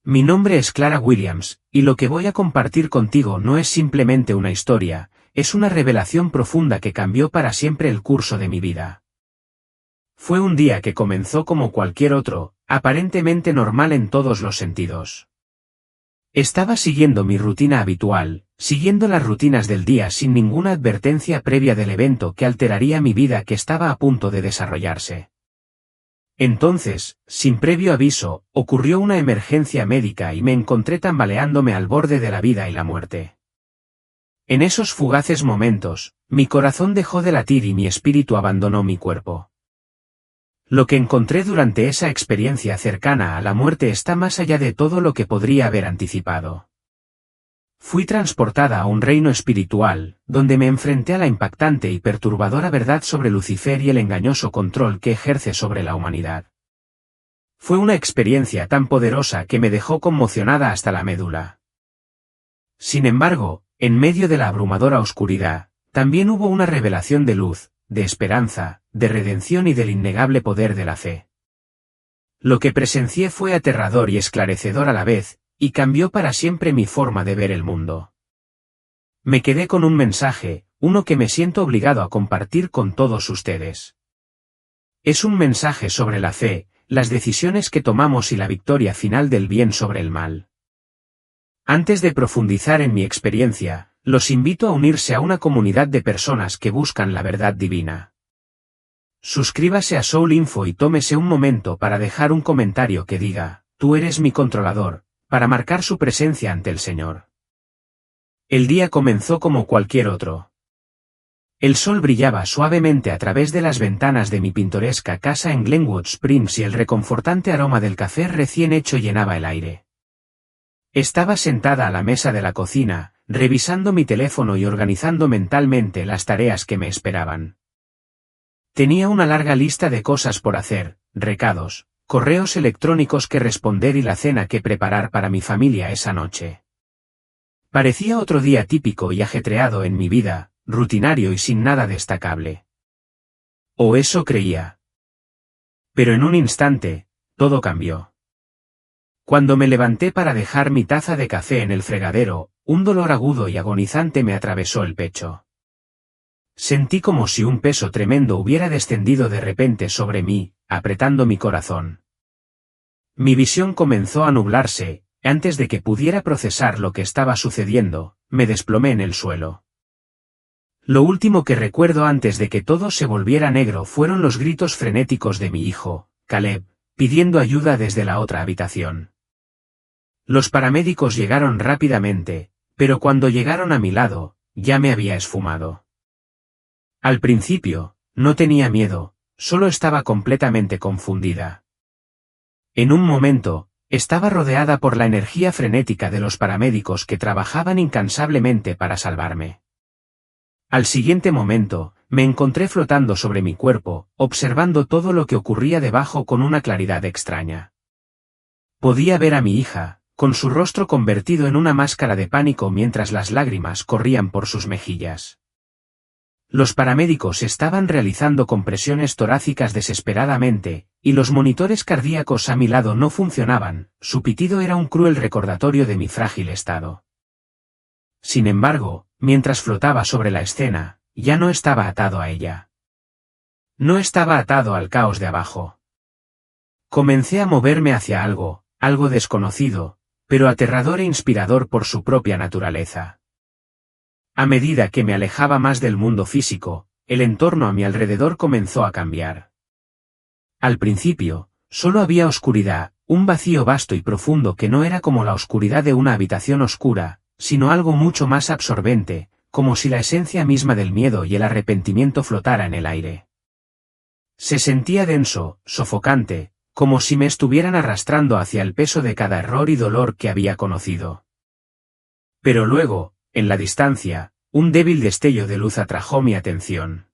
Mi nombre es Clara Williams, y lo que voy a compartir contigo no es simplemente una historia, es una revelación profunda que cambió para siempre el curso de mi vida. Fue un día que comenzó como cualquier otro, aparentemente normal en todos los sentidos. Estaba siguiendo mi rutina habitual, siguiendo las rutinas del día sin ninguna advertencia previa del evento que alteraría mi vida que estaba a punto de desarrollarse. Entonces, sin previo aviso, ocurrió una emergencia médica y me encontré tambaleándome al borde de la vida y la muerte. En esos fugaces momentos, mi corazón dejó de latir y mi espíritu abandonó mi cuerpo. Lo que encontré durante esa experiencia cercana a la muerte está más allá de todo lo que podría haber anticipado. Fui transportada a un reino espiritual, donde me enfrenté a la impactante y perturbadora verdad sobre Lucifer y el engañoso control que ejerce sobre la humanidad. Fue una experiencia tan poderosa que me dejó conmocionada hasta la médula. Sin embargo, en medio de la abrumadora oscuridad, también hubo una revelación de luz, de esperanza, de redención y del innegable poder de la fe. Lo que presencié fue aterrador y esclarecedor a la vez, y cambió para siempre mi forma de ver el mundo. Me quedé con un mensaje, uno que me siento obligado a compartir con todos ustedes. Es un mensaje sobre la fe, las decisiones que tomamos y la victoria final del bien sobre el mal. Antes de profundizar en mi experiencia, los invito a unirse a una comunidad de personas que buscan la verdad divina. Suscríbase a Soul Info y tómese un momento para dejar un comentario que diga, "Tú eres mi controlador", para marcar su presencia ante el Señor. El día comenzó como cualquier otro. El sol brillaba suavemente a través de las ventanas de mi pintoresca casa en Glenwood Springs y el reconfortante aroma del café recién hecho llenaba el aire. Estaba sentada a la mesa de la cocina, revisando mi teléfono y organizando mentalmente las tareas que me esperaban. Tenía una larga lista de cosas por hacer, recados, correos electrónicos que responder y la cena que preparar para mi familia esa noche. Parecía otro día típico y ajetreado en mi vida, rutinario y sin nada destacable. O eso creía. Pero en un instante, todo cambió. Cuando me levanté para dejar mi taza de café en el fregadero, un dolor agudo y agonizante me atravesó el pecho. Sentí como si un peso tremendo hubiera descendido de repente sobre mí, apretando mi corazón. Mi visión comenzó a nublarse, antes de que pudiera procesar lo que estaba sucediendo, me desplomé en el suelo. Lo último que recuerdo antes de que todo se volviera negro fueron los gritos frenéticos de mi hijo, Caleb, pidiendo ayuda desde la otra habitación. Los paramédicos llegaron rápidamente, pero cuando llegaron a mi lado, ya me había esfumado. Al principio, no tenía miedo, solo estaba completamente confundida. En un momento, estaba rodeada por la energía frenética de los paramédicos que trabajaban incansablemente para salvarme. Al siguiente momento, me encontré flotando sobre mi cuerpo, observando todo lo que ocurría debajo con una claridad extraña. Podía ver a mi hija, con su rostro convertido en una máscara de pánico mientras las lágrimas corrían por sus mejillas. Los paramédicos estaban realizando compresiones torácicas desesperadamente, y los monitores cardíacos a mi lado no funcionaban, su pitido era un cruel recordatorio de mi frágil estado. Sin embargo, mientras flotaba sobre la escena, ya no estaba atado a ella. No estaba atado al caos de abajo. Comencé a moverme hacia algo desconocido, pero aterrador e inspirador por su propia naturaleza. A medida que me alejaba más del mundo físico, el entorno a mi alrededor comenzó a cambiar. Al principio, solo había oscuridad, un vacío vasto y profundo que no era como la oscuridad de una habitación oscura, sino algo mucho más absorbente, como si la esencia misma del miedo y el arrepentimiento flotara en el aire. Se sentía denso, sofocante, como si me estuvieran arrastrando hacia el peso de cada error y dolor que había conocido. Pero luego, en la distancia, un débil destello de luz atrajo mi atención.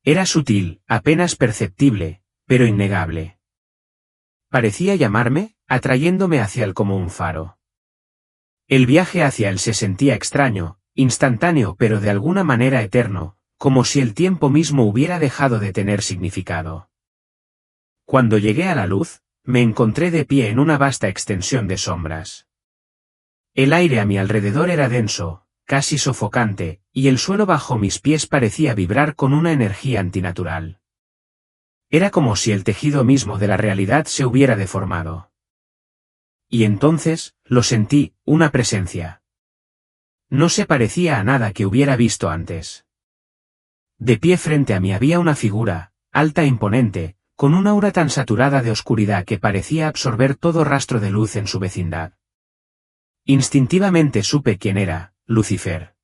Era sutil, apenas perceptible, pero innegable. Parecía llamarme, atrayéndome hacia él como un faro. El viaje hacia él se sentía extraño, instantáneo pero de alguna manera eterno, como si el tiempo mismo hubiera dejado de tener significado. Cuando llegué a la luz, me encontré de pie en una vasta extensión de sombras. El aire a mi alrededor era denso, casi sofocante, y el suelo bajo mis pies parecía vibrar con una energía antinatural. Era como si el tejido mismo de la realidad se hubiera deformado. Y entonces, lo sentí, una presencia. No se parecía a nada que hubiera visto antes. De pie frente a mí había una figura, alta e imponente, con una aura tan saturada de oscuridad que parecía absorber todo rastro de luz en su vecindad. Instintivamente supe quién era, Lucifer.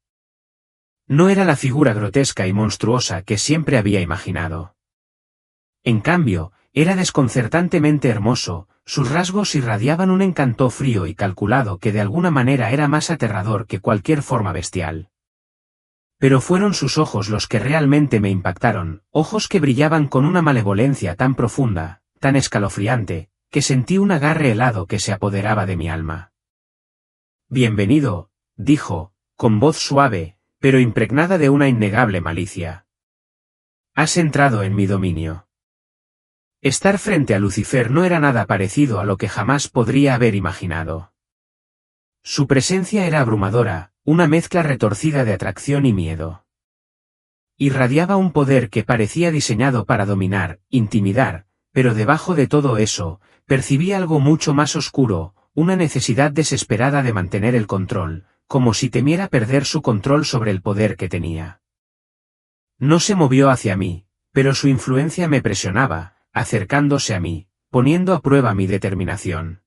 No era la figura grotesca y monstruosa que siempre había imaginado. En cambio, era desconcertantemente hermoso, sus rasgos irradiaban un encanto frío y calculado que de alguna manera era más aterrador que cualquier forma bestial. Pero fueron sus ojos los que realmente me impactaron, ojos que brillaban con una malevolencia tan profunda, tan escalofriante, que sentí un agarre helado que se apoderaba de mi alma. Bienvenido, dijo, con voz suave, pero impregnada de una innegable malicia. Has entrado en mi dominio. Estar frente a Lucifer no era nada parecido a lo que jamás podría haber imaginado. Su presencia era abrumadora, una mezcla retorcida de atracción y miedo. Irradiaba un poder que parecía diseñado para dominar, intimidar, pero debajo de todo eso, percibí algo mucho más oscuro, una necesidad desesperada de mantener el control, como si temiera perder su control sobre el poder que tenía. No se movió hacia mí, pero su influencia me presionaba, acercándose a mí, poniendo a prueba mi determinación.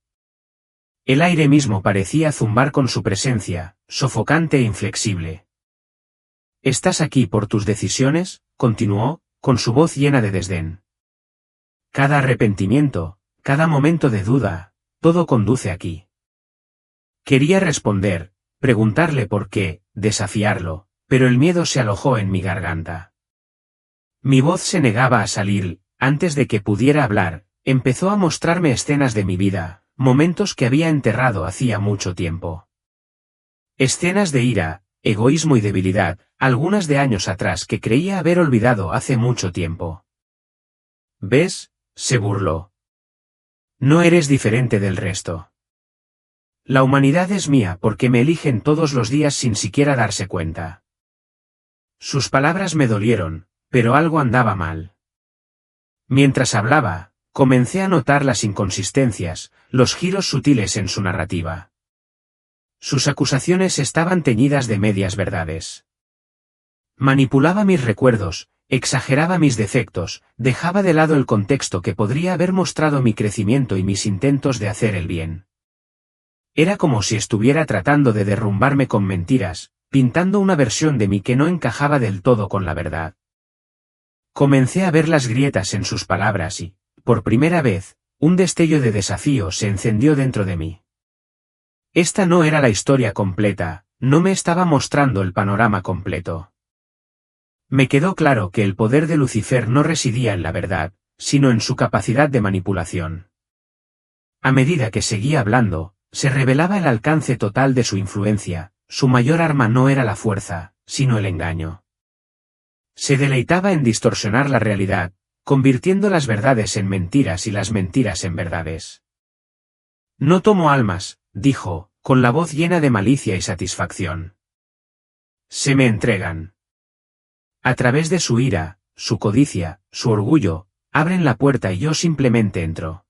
El aire mismo parecía zumbar con su presencia, sofocante e inflexible. «¿Estás aquí por tus decisiones?», continuó, con su voz llena de desdén. «Cada arrepentimiento, cada momento de duda, todo conduce aquí». Quería responder, preguntarle por qué, desafiarlo, pero el miedo se alojó en mi garganta. Mi voz se negaba a salir, antes de que pudiera hablar, empezó a mostrarme escenas de mi vida, momentos que había enterrado hacía mucho tiempo. Escenas de ira, egoísmo y debilidad, algunas de años atrás que creía haber olvidado hace mucho tiempo. «¿Ves?», se burló. «No eres diferente del resto. La humanidad es mía porque me eligen todos los días sin siquiera darse cuenta». Sus palabras me dolieron, pero algo andaba mal. Mientras hablaba, comencé a notar las inconsistencias, los giros sutiles en su narrativa. Sus acusaciones estaban teñidas de medias verdades. Manipulaba mis recuerdos, exageraba mis defectos, dejaba de lado el contexto que podría haber mostrado mi crecimiento y mis intentos de hacer el bien. Era como si estuviera tratando de derrumbarme con mentiras, pintando una versión de mí que no encajaba del todo con la verdad. Comencé a ver las grietas en sus palabras y, por primera vez, un destello de desafío se encendió dentro de mí. Esta no era la historia completa, no me estaba mostrando el panorama completo. Me quedó claro que el poder de Lucifer no residía en la verdad, sino en su capacidad de manipulación. A medida que seguía hablando, se revelaba el alcance total de su influencia, su mayor arma no era la fuerza, sino el engaño. Se deleitaba en distorsionar la realidad, convirtiendo las verdades en mentiras y las mentiras en verdades. «No tomo almas», dijo, con la voz llena de malicia y satisfacción. «Se me entregan». A través de su ira, su codicia, su orgullo, abren la puerta y yo simplemente entro.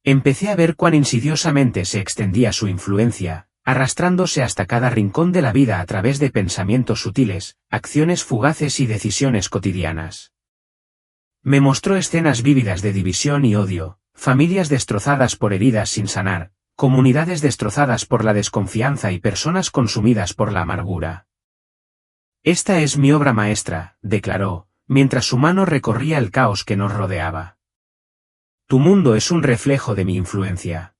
Empecé a ver cuán insidiosamente se extendía su influencia, arrastrándose hasta cada rincón de la vida a través de pensamientos sutiles, acciones fugaces y decisiones cotidianas. Me mostró escenas vívidas de división y odio, familias destrozadas por heridas sin sanar, comunidades destrozadas por la desconfianza y personas consumidas por la amargura. «Esta es mi obra maestra», declaró, mientras su mano recorría el caos que nos rodeaba. «Tu mundo es un reflejo de mi influencia».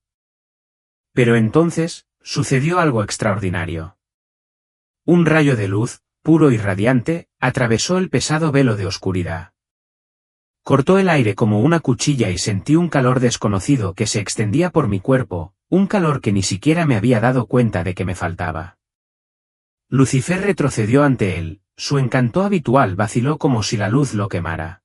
Pero entonces, sucedió algo extraordinario. Un rayo de luz, puro y radiante, atravesó el pesado velo de oscuridad. Cortó el aire como una cuchilla y sentí un calor desconocido que se extendía por mi cuerpo, un calor que ni siquiera me había dado cuenta de que me faltaba. Lucifer retrocedió ante él, su encanto habitual vaciló como si la luz lo quemara.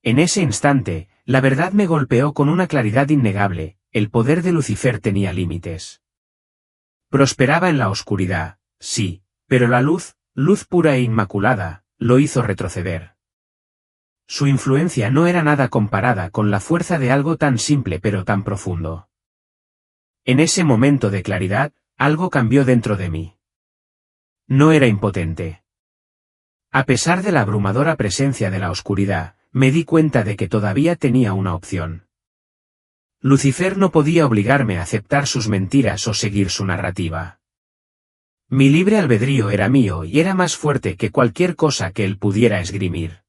En ese instante, La verdad me golpeó con una claridad innegable, el poder de Lucifer tenía límites. Prosperaba en la oscuridad, sí, pero la luz, luz pura e inmaculada, lo hizo retroceder. Su influencia no era nada comparada con la fuerza de algo tan simple pero tan profundo. En ese momento de claridad, algo cambió dentro de mí. No era impotente. A pesar de la abrumadora presencia de la oscuridad, me di cuenta de que todavía tenía una opción. Lucifer no podía obligarme a aceptar sus mentiras o seguir su narrativa. Mi libre albedrío era mío y era más fuerte que cualquier cosa que él pudiera esgrimir.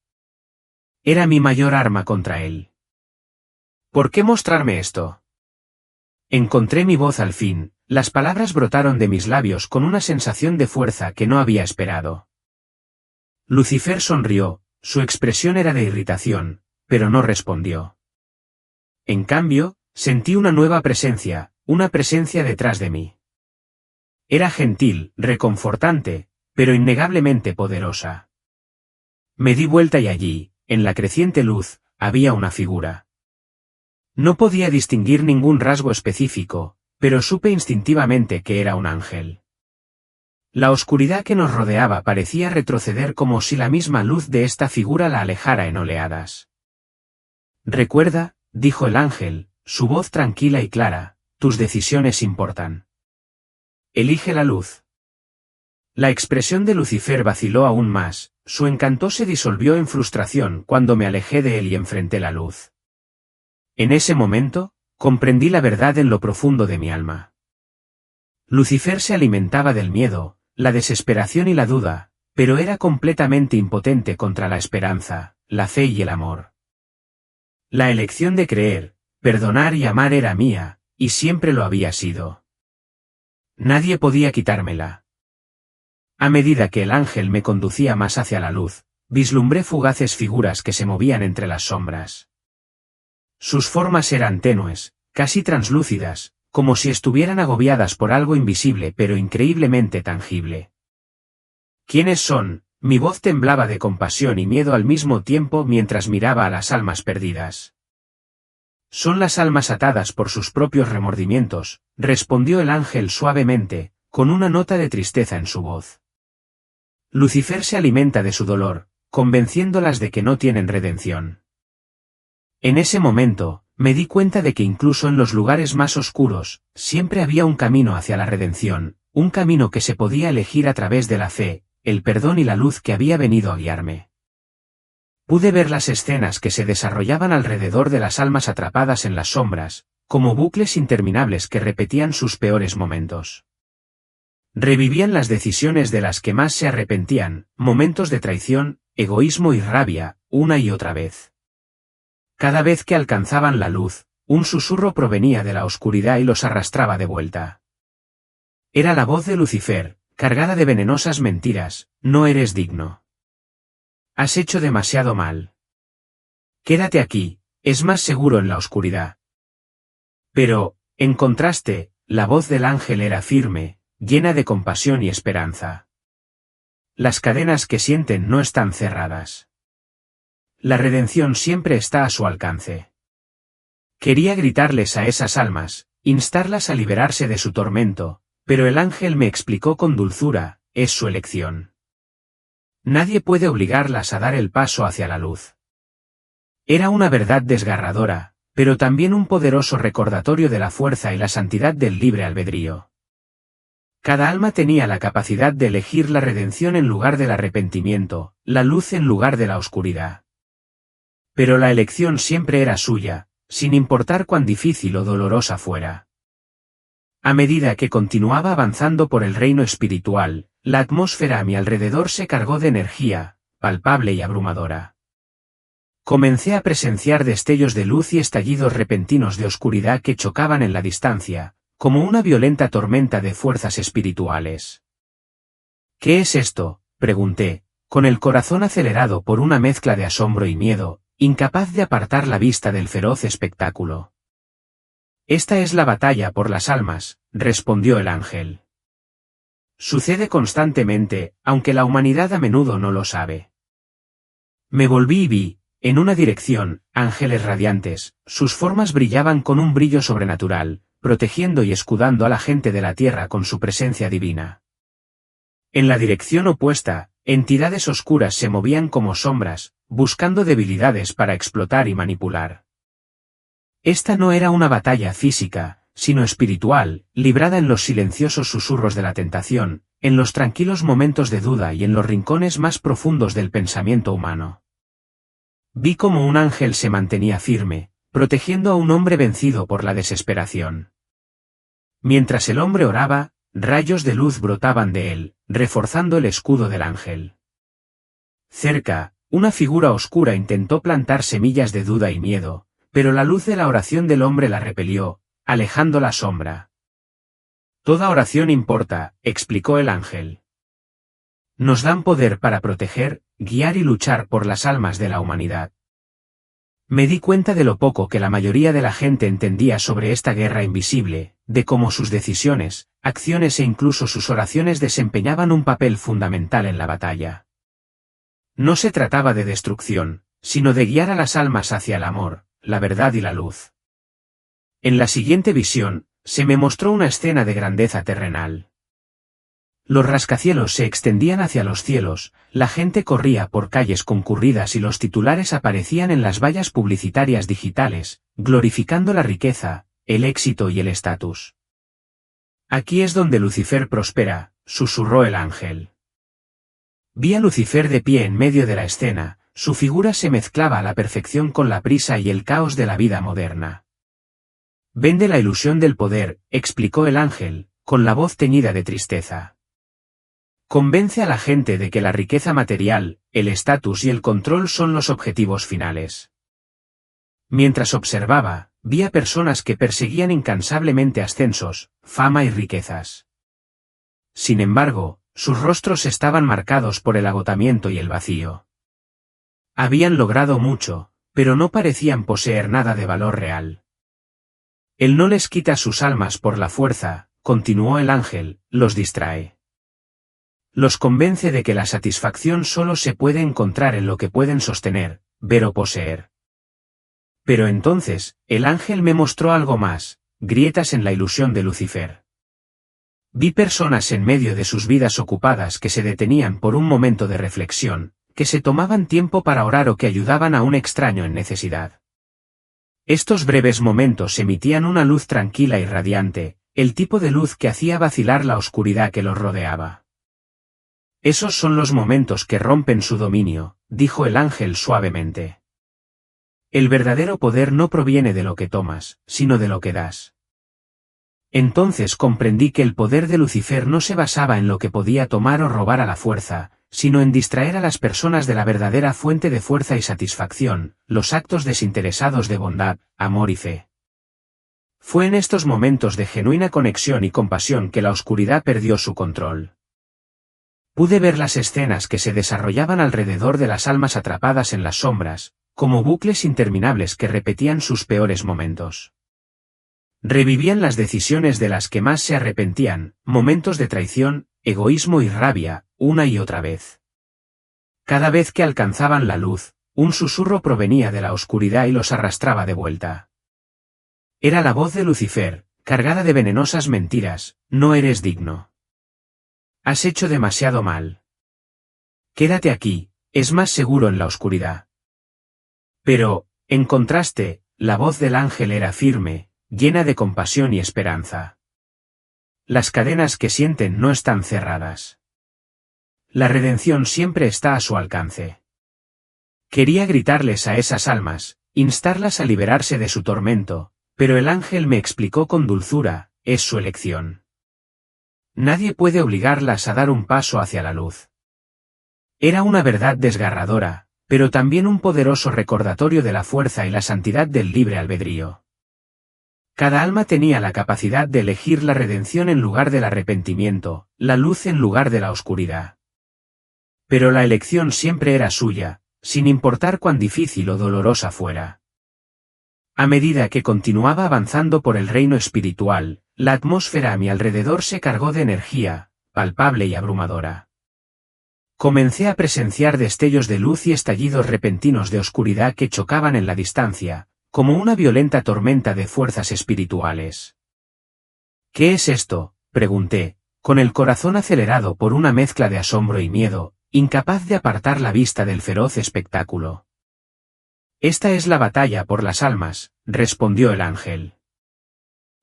Era mi mayor arma contra él. ¿Por qué mostrarme esto? Encontré mi voz al fin, las palabras brotaron de mis labios con una sensación de fuerza que no había esperado. Lucifer sonrió, su expresión era de irritación, pero no respondió. En cambio, sentí una nueva presencia, una presencia detrás de mí. Era gentil, reconfortante, pero innegablemente poderosa. Me di vuelta y allí, en la creciente luz, había una figura. No podía distinguir ningún rasgo específico, pero supe instintivamente que era un ángel. La oscuridad que nos rodeaba parecía retroceder como si la misma luz de esta figura la alejara en oleadas. Recuerda, dijo el ángel, su voz tranquila y clara, tus decisiones importan. Elige la luz. La expresión de Lucifer vaciló aún más, su encanto se disolvió en frustración cuando me alejé de él y enfrenté la luz. En ese momento, comprendí la verdad en lo profundo de mi alma. Lucifer se alimentaba del miedo, la desesperación y la duda, pero era completamente impotente contra la esperanza, la fe y el amor. La elección de creer, perdonar y amar era mía, y siempre lo había sido. Nadie podía quitármela. A medida que el ángel me conducía más hacia la luz, vislumbré fugaces figuras que se movían entre las sombras. Sus formas eran tenues, casi translúcidas, como si estuvieran agobiadas por algo invisible pero increíblemente tangible. ¿Quiénes son? Mi voz temblaba de compasión y miedo al mismo tiempo mientras miraba a las almas perdidas. Son las almas atadas por sus propios remordimientos, respondió el ángel suavemente, con una nota de tristeza en su voz. Lucifer se alimenta de su dolor, convenciéndolas de que no tienen redención. En ese momento, me di cuenta de que incluso en los lugares más oscuros, siempre había un camino hacia la redención, un camino que se podía elegir a través de la fe, el perdón y la luz que había venido a guiarme. Pude ver las escenas que se desarrollaban alrededor de las almas atrapadas en las sombras, como bucles interminables que repetían sus peores momentos. Revivían las decisiones de las que más se arrepentían, momentos de traición, egoísmo y rabia, una y otra vez. Cada vez que alcanzaban la luz, un susurro provenía de la oscuridad y los arrastraba de vuelta. Era la voz de Lucifer, cargada de venenosas mentiras, no eres digno. Has hecho demasiado mal. Quédate aquí, es más seguro en la oscuridad. Pero, en contraste, la voz del ángel era firme, llena de compasión y esperanza. Las cadenas que sienten no están cerradas. La redención siempre está a su alcance. Quería gritarles a esas almas, instarlas a liberarse de su tormento, pero el ángel me explicó con dulzura, es su elección. Nadie puede obligarlas a dar el paso hacia la luz. Era una verdad desgarradora, pero también un poderoso recordatorio de la fuerza y la santidad del libre albedrío. Cada alma tenía la capacidad de elegir la redención en lugar del arrepentimiento, la luz en lugar de la oscuridad. Pero la elección siempre era suya, sin importar cuán difícil o dolorosa fuera. A medida que continuaba avanzando por el reino espiritual, la atmósfera a mi alrededor se cargó de energía, palpable y abrumadora. Comencé a presenciar destellos de luz y estallidos repentinos de oscuridad que chocaban en la distancia, como una violenta tormenta de fuerzas espirituales. ¿Qué es esto?, pregunté, con el corazón acelerado por una mezcla de asombro y miedo, incapaz de apartar la vista del feroz espectáculo. Esta es la batalla por las almas, respondió el ángel. Sucede constantemente, aunque la humanidad a menudo no lo sabe. Me volví y vi, en una dirección, ángeles radiantes, sus formas brillaban con un brillo sobrenatural, protegiendo y escudando a la gente de la tierra con su presencia divina. En la dirección opuesta, entidades oscuras se movían como sombras, buscando debilidades para explotar y manipular. Esta no era una batalla física, sino espiritual, librada en los silenciosos susurros de la tentación, en los tranquilos momentos de duda y en los rincones más profundos del pensamiento humano. Vi cómo un ángel se mantenía firme, protegiendo a un hombre vencido por la desesperación. Mientras el hombre oraba, rayos de luz brotaban de él, reforzando el escudo del ángel. Cerca, una figura oscura intentó plantar semillas de duda y miedo, pero la luz de la oración del hombre la repelió, alejando la sombra. Toda oración importa, explicó el ángel. Nos dan poder para proteger, guiar y luchar por las almas de la humanidad. Me di cuenta de lo poco que la mayoría de la gente entendía sobre esta guerra invisible, de cómo sus decisiones, acciones e incluso sus oraciones desempeñaban un papel fundamental en la batalla. No se trataba de destrucción, sino de guiar a las almas hacia el amor, la verdad y la luz. En la siguiente visión, se me mostró una escena de grandeza terrenal. Los rascacielos se extendían hacia los cielos, la gente corría por calles concurridas y los titulares aparecían en las vallas publicitarias digitales, glorificando la riqueza, el éxito y el estatus. Aquí es donde Lucifer prospera, susurró el ángel. Vi a Lucifer de pie en medio de la escena, su figura se mezclaba a la perfección con la prisa y el caos de la vida moderna. Vende la ilusión del poder, explicó el ángel, con la voz teñida de tristeza. Convence a la gente de que la riqueza material, el estatus y el control son los objetivos finales. Mientras observaba, vi a personas que perseguían incansablemente ascensos, fama y riquezas. Sin embargo, sus rostros estaban marcados por el agotamiento y el vacío. Habían logrado mucho, pero no parecían poseer nada de valor real. Él no les quita sus almas por la fuerza, continuó el ángel, los distrae. Los convence de que la satisfacción solo se puede encontrar en lo que pueden sostener, ver o poseer. Pero entonces, el ángel me mostró algo más, grietas en la ilusión de Lucifer. Vi personas en medio de sus vidas ocupadas que se detenían por un momento de reflexión, que se tomaban tiempo para orar o que ayudaban a un extraño en necesidad. Estos breves momentos emitían una luz tranquila y radiante, el tipo de luz que hacía vacilar la oscuridad que los rodeaba. Esos son los momentos que rompen su dominio, dijo el ángel suavemente. El verdadero poder no proviene de lo que tomas, sino de lo que das. Entonces comprendí que el poder de Lucifer no se basaba en lo que podía tomar o robar a la fuerza, sino en distraer a las personas de la verdadera fuente de fuerza y satisfacción, los actos desinteresados de bondad, amor y fe. Fue en estos momentos de genuina conexión y compasión que la oscuridad perdió su control. Pude ver las escenas que se desarrollaban alrededor de las almas atrapadas en las sombras, como bucles interminables que repetían sus peores momentos. Revivían las decisiones de las que más se arrepentían, momentos de traición, egoísmo y rabia, una y otra vez. Cada vez que alcanzaban la luz, un susurro provenía de la oscuridad y los arrastraba de vuelta. Era la voz de Lucifer, cargada de venenosas mentiras: no eres digno. Has hecho demasiado mal. Quédate aquí, es más seguro en la oscuridad. Pero, en contraste, la voz del ángel era firme, llena de compasión y esperanza. Las cadenas que sienten no están cerradas. La redención siempre está a su alcance. Quería gritarles a esas almas, instarlas a liberarse de su tormento, pero el ángel me explicó con dulzura: es su elección. Nadie puede obligarlas a dar un paso hacia la luz. Era una verdad desgarradora, pero también un poderoso recordatorio de la fuerza y la santidad del libre albedrío. Cada alma tenía la capacidad de elegir la redención en lugar del arrepentimiento, la luz en lugar de la oscuridad. Pero la elección siempre era suya, sin importar cuán difícil o dolorosa fuera. A medida que continuaba avanzando por el reino espiritual, la atmósfera a mi alrededor se cargó de energía, palpable y abrumadora. Comencé a presenciar destellos de luz y estallidos repentinos de oscuridad que chocaban en la distancia, como una violenta tormenta de fuerzas espirituales. ¿Qué es esto?, pregunté, con el corazón acelerado por una mezcla de asombro y miedo, incapaz de apartar la vista del feroz espectáculo. Esta es la batalla por las almas, respondió el ángel.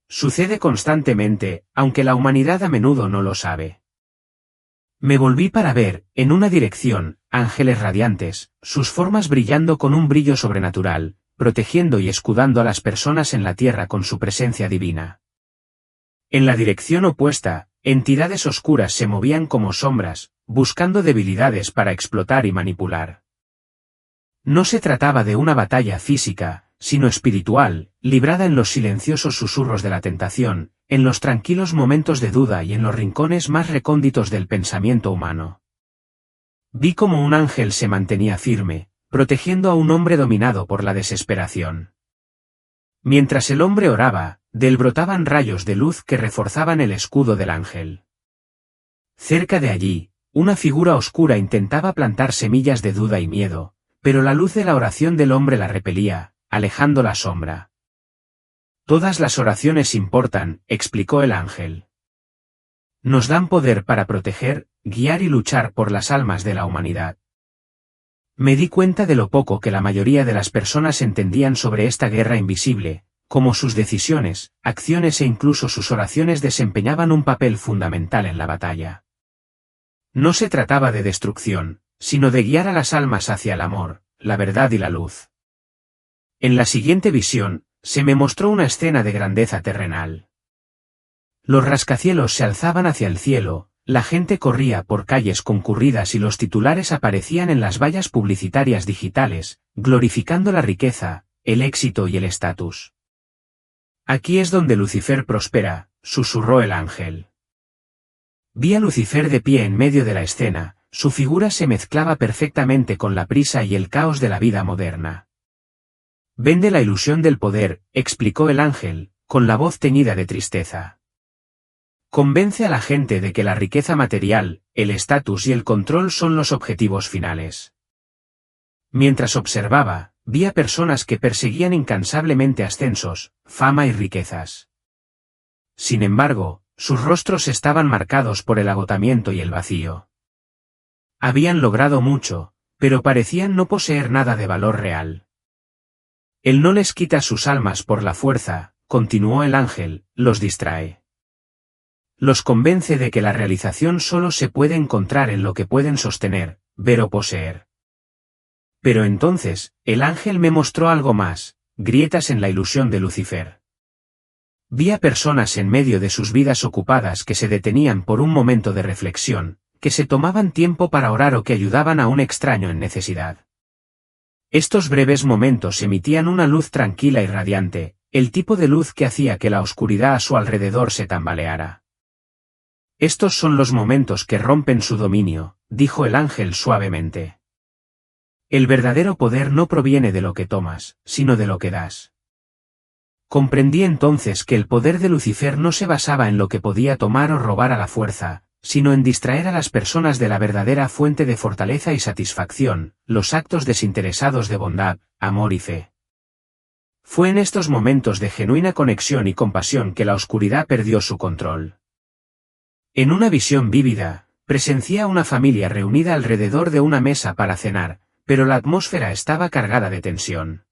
Sucede constantemente, aunque la humanidad a menudo no lo sabe. Me volví para ver, en una dirección, ángeles radiantes, sus formas brillando con un brillo sobrenatural, protegiendo y escudando a las personas en la tierra con su presencia divina. En la dirección opuesta, entidades oscuras se movían como sombras, buscando debilidades para explotar y manipular. No se trataba de una batalla física, sino espiritual, librada en los silenciosos susurros de la tentación, en los tranquilos momentos de duda y en los rincones más recónditos del pensamiento humano. Vi cómo un ángel se mantenía firme, protegiendo a un hombre dominado por la desesperación. Mientras el hombre oraba, de él brotaban rayos de luz que reforzaban el escudo del ángel. Cerca de allí, una figura oscura intentaba plantar semillas de duda y miedo, pero la luz de la oración del hombre la repelía, alejando la sombra. Todas las oraciones importan, explicó el ángel. Nos dan poder para proteger, guiar y luchar por las almas de la humanidad. Me di cuenta de lo poco que la mayoría de las personas entendían sobre esta guerra invisible, cómo sus decisiones, acciones e incluso sus oraciones desempeñaban un papel fundamental en la batalla. No se trataba de destrucción, sino de guiar a las almas hacia el amor, la verdad y la luz. En la siguiente visión, se me mostró una escena de grandeza terrenal. Los rascacielos se alzaban hacia el cielo, la gente corría por calles concurridas y los titulares aparecían en las vallas publicitarias digitales, glorificando la riqueza, el éxito y el estatus. Aquí es donde Lucifer prospera, susurró el ángel. Vi a Lucifer de pie en medio de la escena, su figura se mezclaba perfectamente con la prisa y el caos de la vida moderna. Vende la ilusión del poder, explicó el ángel, con la voz teñida de tristeza. Convence a la gente de que la riqueza material, el estatus y el control son los objetivos finales. Mientras observaba, vi a personas que perseguían incansablemente ascensos, fama y riquezas. Sin embargo, sus rostros estaban marcados por el agotamiento y el vacío. Habían logrado mucho, pero parecían no poseer nada de valor real. Él no les quita sus almas por la fuerza, continuó el ángel, los distrae. Los convence de que la realización solo se puede encontrar en lo que pueden sostener, ver o poseer. Pero entonces, el ángel me mostró algo más, grietas en la ilusión de Lucifer. Vi a personas en medio de sus vidas ocupadas que se detenían por un momento de reflexión, que se tomaban tiempo para orar o que ayudaban a un extraño en necesidad. Estos breves momentos emitían una luz tranquila y radiante, el tipo de luz que hacía que la oscuridad a su alrededor se tambaleara. Estos son los momentos que rompen su dominio, dijo el ángel suavemente. El verdadero poder no proviene de lo que tomas, sino de lo que das. Comprendí entonces que el poder de Lucifer no se basaba en lo que podía tomar o robar a la fuerza, sino en distraer a las personas de la verdadera fuente de fortaleza y satisfacción, los actos desinteresados de bondad, amor y fe. Fue en estos momentos de genuina conexión y compasión que la oscuridad perdió su control. En una visión vívida, presencié a una familia reunida alrededor de una mesa para cenar, pero la atmósfera estaba cargada de tensión.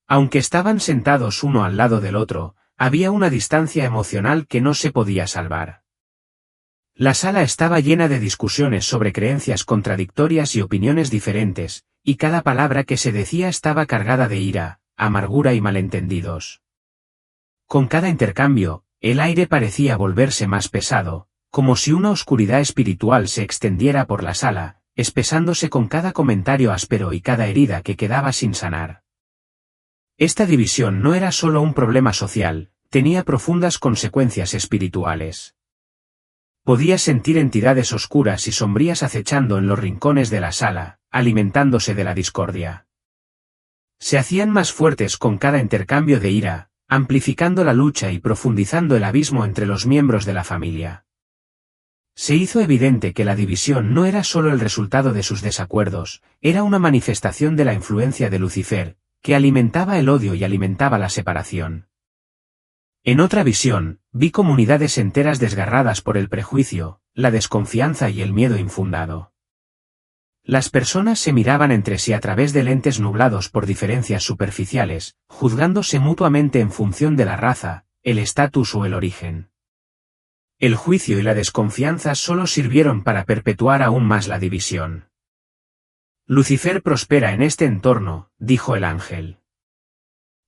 Aunque estaban sentados uno al lado del otro, había una distancia emocional que no se podía salvar. La sala estaba llena de discusiones sobre creencias contradictorias y opiniones diferentes, y cada palabra que se decía estaba cargada de ira, amargura y malentendidos. Con cada intercambio, el aire parecía volverse más pesado, como si una oscuridad espiritual se extendiera por la sala, espesándose con cada comentario áspero y cada herida que quedaba sin sanar. Esta división no era solo un problema social, tenía profundas consecuencias espirituales. Podía sentir entidades oscuras y sombrías acechando en los rincones de la sala, alimentándose de la discordia. Se hacían más fuertes con cada intercambio de ira, amplificando la lucha y profundizando el abismo entre los miembros de la familia. Se hizo evidente que la división no era solo el resultado de sus desacuerdos, era una manifestación de la influencia de Lucifer, que alimentaba el odio y alimentaba la separación. En otra visión, vi comunidades enteras desgarradas por el prejuicio, la desconfianza y el miedo infundado. Las personas se miraban entre sí a través de lentes nublados por diferencias superficiales, juzgándose mutuamente en función de la raza, el estatus o el origen. El juicio y la desconfianza solo sirvieron para perpetuar aún más la división. Lucifer prospera en este entorno, dijo el ángel.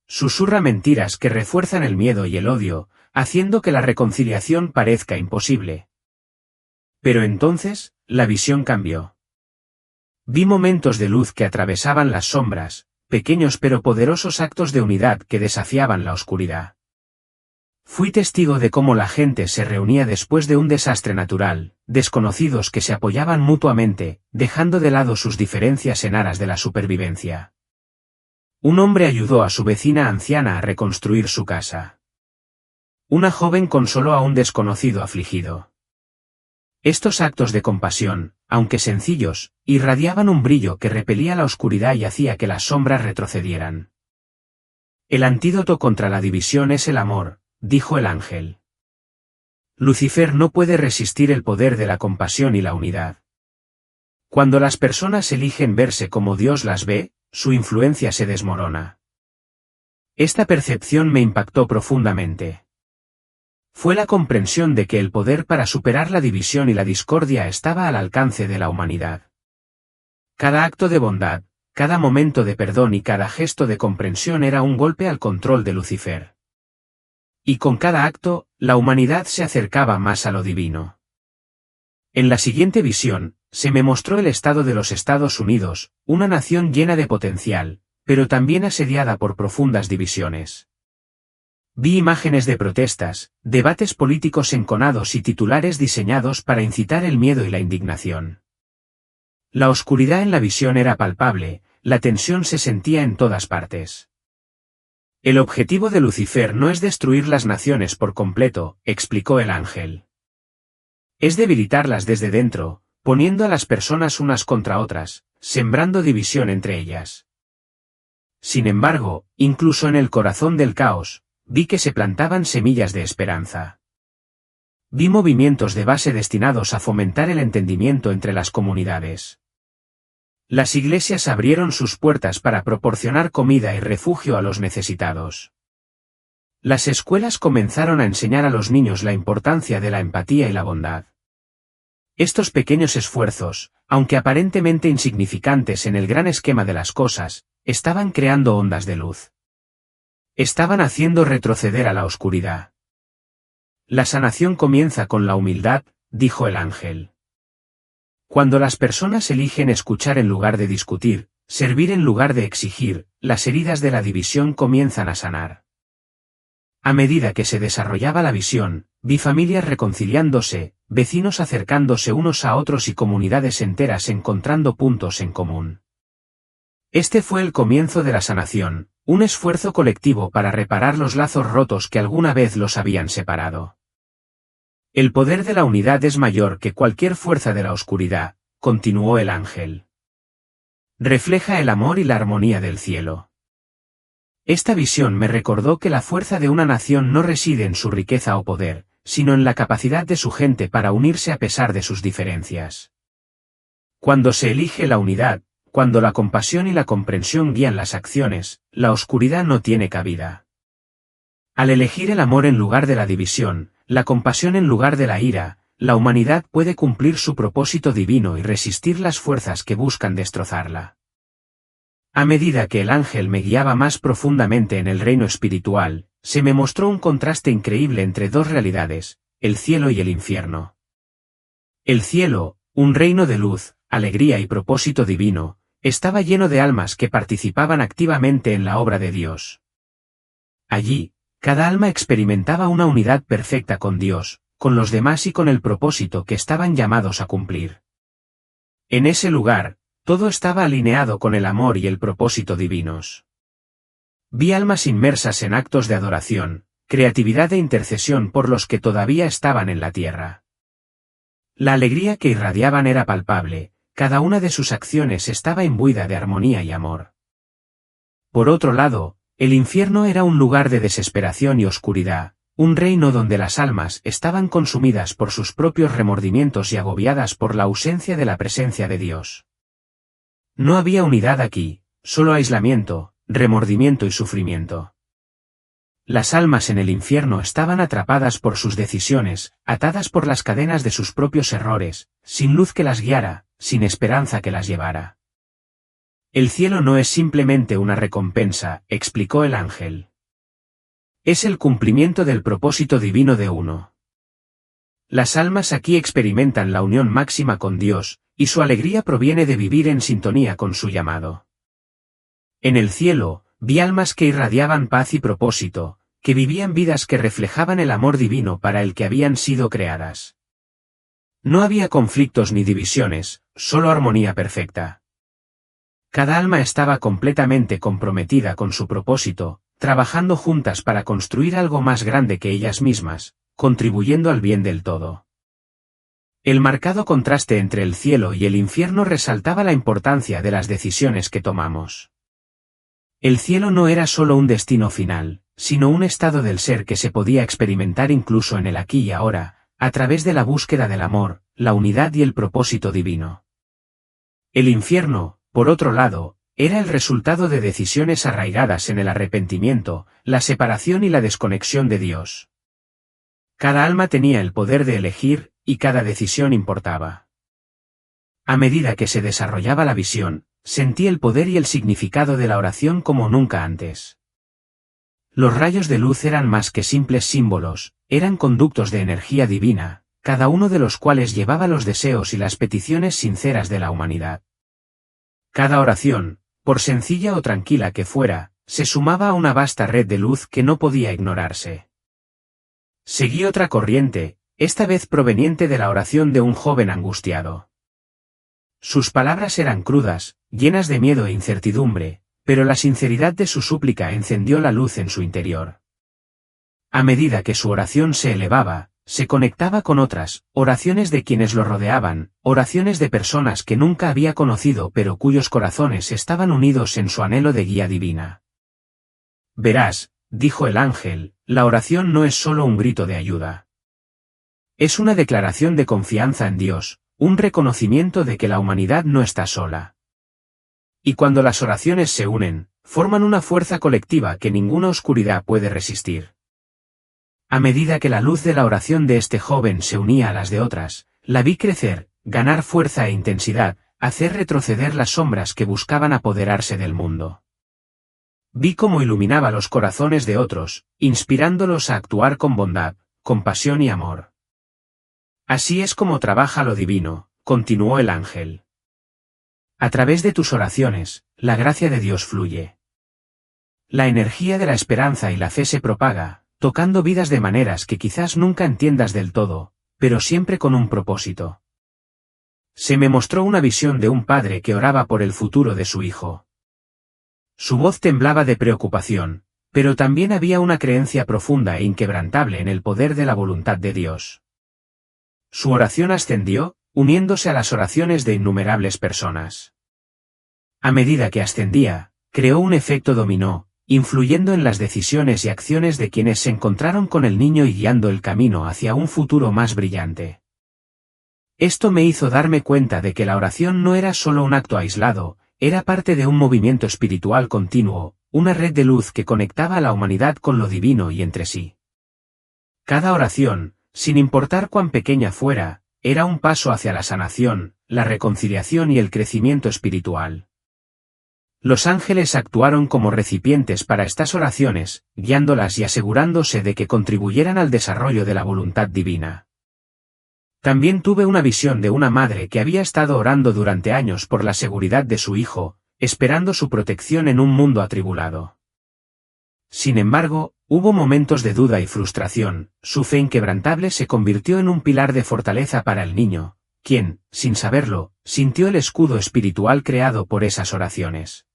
Susurra mentiras que refuerzan el miedo y el odio, haciendo que la reconciliación parezca imposible. Pero entonces, la visión cambió. Vi momentos de luz que atravesaban las sombras, pequeños pero poderosos actos de unidad que desafiaban la oscuridad. Fui testigo de cómo la gente se reunía después de un desastre natural, desconocidos que se apoyaban mutuamente, dejando de lado sus diferencias en aras de la supervivencia. Un hombre ayudó a su vecina anciana a reconstruir su casa. Una joven consoló a un desconocido afligido. Estos actos de compasión, aunque sencillos, irradiaban un brillo que repelía la oscuridad y hacía que las sombras retrocedieran. El antídoto contra la división es el amor, dijo el ángel. Lucifer no puede resistir el poder de la compasión y la unidad. Cuando las personas eligen verse como Dios las ve, su influencia se desmorona. Esta percepción me impactó profundamente. Fue la comprensión de que el poder para superar la división y la discordia estaba al alcance de la humanidad. Cada acto de bondad, cada momento de perdón y cada gesto de comprensión era un golpe al control de Lucifer. Y con cada acto, la humanidad se acercaba más a lo divino. En la siguiente visión, se me mostró el estado de los Estados Unidos, una nación llena de potencial, pero también asediada por profundas divisiones. Vi imágenes de protestas, debates políticos enconados y titulares diseñados para incitar el miedo y la indignación. La oscuridad en la visión era palpable, la tensión se sentía en todas partes. El objetivo de Lucifer no es destruir las naciones por completo, explicó el ángel. Es debilitarlas desde dentro, poniendo a las personas unas contra otras, sembrando división entre ellas. Sin embargo, incluso en el corazón del caos, vi que se plantaban semillas de esperanza. Vi movimientos de base destinados a fomentar el entendimiento entre las comunidades. Las iglesias abrieron sus puertas para proporcionar comida y refugio a los necesitados. Las escuelas comenzaron a enseñar a los niños la importancia de la empatía y la bondad. Estos pequeños esfuerzos, aunque aparentemente insignificantes en el gran esquema de las cosas, estaban creando ondas de luz. Estaban haciendo retroceder a la oscuridad. La sanación comienza con la humildad, dijo el ángel. Cuando las personas eligen escuchar en lugar de discutir, servir en lugar de exigir, las heridas de la división comienzan a sanar. A medida que se desarrollaba la visión, vi familias reconciliándose, vecinos acercándose unos a otros y comunidades enteras encontrando puntos en común. Este fue el comienzo de la sanación, un esfuerzo colectivo para reparar los lazos rotos que alguna vez los habían separado. El poder de la unidad es mayor que cualquier fuerza de la oscuridad, continuó el ángel. Refleja el amor y la armonía del cielo. Esta visión me recordó que la fuerza de una nación no reside en su riqueza o poder, sino en la capacidad de su gente para unirse a pesar de sus diferencias. Cuando se elige la unidad, cuando la compasión y la comprensión guían las acciones, la oscuridad no tiene cabida. Al elegir el amor en lugar de la división, la compasión en lugar de la ira, la humanidad puede cumplir su propósito divino y resistir las fuerzas que buscan destrozarla. A medida que el ángel me guiaba más profundamente en el reino espiritual, se me mostró un contraste increíble entre dos realidades, el cielo y el infierno. El cielo, un reino de luz, alegría y propósito divino, estaba lleno de almas que participaban activamente en la obra de Dios. Allí, cada alma experimentaba una unidad perfecta con Dios, con los demás y con el propósito que estaban llamados a cumplir. En ese lugar, todo estaba alineado con el amor y el propósito divinos. Vi almas inmersas en actos de adoración, creatividad e intercesión por los que todavía estaban en la tierra. La alegría que irradiaban era palpable, cada una de sus acciones estaba imbuida de armonía y amor. Por otro lado, el infierno era un lugar de desesperación y oscuridad, un reino donde las almas estaban consumidas por sus propios remordimientos y agobiadas por la ausencia de la presencia de Dios. No había unidad aquí, solo aislamiento, remordimiento y sufrimiento. Las almas en el infierno estaban atrapadas por sus decisiones, atadas por las cadenas de sus propios errores, sin luz que las guiara, sin esperanza que las llevara. El cielo no es simplemente una recompensa, explicó el ángel. Es el cumplimiento del propósito divino de uno. Las almas aquí experimentan la unión máxima con Dios, y su alegría proviene de vivir en sintonía con su llamado. En el cielo, vi almas que irradiaban paz y propósito, que vivían vidas que reflejaban el amor divino para el que habían sido creadas. No había conflictos ni divisiones, solo armonía perfecta. Cada alma estaba completamente comprometida con su propósito, trabajando juntas para construir algo más grande que ellas mismas, contribuyendo al bien del todo. El marcado contraste entre el cielo y el infierno resaltaba la importancia de las decisiones que tomamos. El cielo no era solo un destino final, sino un estado del ser que se podía experimentar incluso en el aquí y ahora, a través de la búsqueda del amor, la unidad y el propósito divino. El infierno, por otro lado, era el resultado de decisiones arraigadas en el arrepentimiento, la separación y la desconexión de Dios. Cada alma tenía el poder de elegir, y cada decisión importaba. A medida que se desarrollaba la visión, sentí el poder y el significado de la oración como nunca antes. Los rayos de luz eran más que simples símbolos, eran conductos de energía divina, cada uno de los cuales llevaba los deseos y las peticiones sinceras de la humanidad. Cada oración, por sencilla o tranquila que fuera, se sumaba a una vasta red de luz que no podía ignorarse. Seguí otra corriente, esta vez proveniente de la oración de un joven angustiado. Sus palabras eran crudas, llenas de miedo e incertidumbre, pero la sinceridad de su súplica encendió la luz en su interior. A medida que su oración se elevaba, se conectaba con otras, oraciones de quienes lo rodeaban, oraciones de personas que nunca había conocido pero cuyos corazones estaban unidos en su anhelo de guía divina. Verás, dijo el ángel, la oración no es solo un grito de ayuda. Es una declaración de confianza en Dios, un reconocimiento de que la humanidad no está sola. Y cuando las oraciones se unen, forman una fuerza colectiva que ninguna oscuridad puede resistir. A medida que la luz de la oración de este joven se unía a las de otras, la vi crecer, ganar fuerza e intensidad, hacer retroceder las sombras que buscaban apoderarse del mundo. Vi cómo iluminaba los corazones de otros, inspirándolos a actuar con bondad, compasión y amor. Así es como trabaja lo divino, continuó el ángel. A través de tus oraciones, la gracia de Dios fluye. La energía de la esperanza y la fe se propaga, tocando vidas de maneras que quizás nunca entiendas del todo, pero siempre con un propósito. Se me mostró una visión de un padre que oraba por el futuro de su hijo. Su voz temblaba de preocupación, pero también había una creencia profunda e inquebrantable en el poder de la voluntad de Dios. Su oración ascendió, uniéndose a las oraciones de innumerables personas. A medida que ascendía, creó un efecto dominó, influyendo en las decisiones y acciones de quienes se encontraron con el niño y guiando el camino hacia un futuro más brillante. Esto me hizo darme cuenta de que la oración no era solo un acto aislado, era parte de un movimiento espiritual continuo, una red de luz que conectaba a la humanidad con lo divino y entre sí. Cada oración, sin importar cuán pequeña fuera, era un paso hacia la sanación, la reconciliación y el crecimiento espiritual. Los ángeles actuaron como recipientes para estas oraciones, guiándolas y asegurándose de que contribuyeran al desarrollo de la voluntad divina. También tuve una visión de una madre que había estado orando durante años por la seguridad de su hijo, esperando su protección en un mundo atribulado. Sin embargo, hubo momentos de duda y frustración, su fe inquebrantable se convirtió en un pilar de fortaleza para el niño, quien, sin saberlo, sintió el escudo espiritual creado por esas oraciones.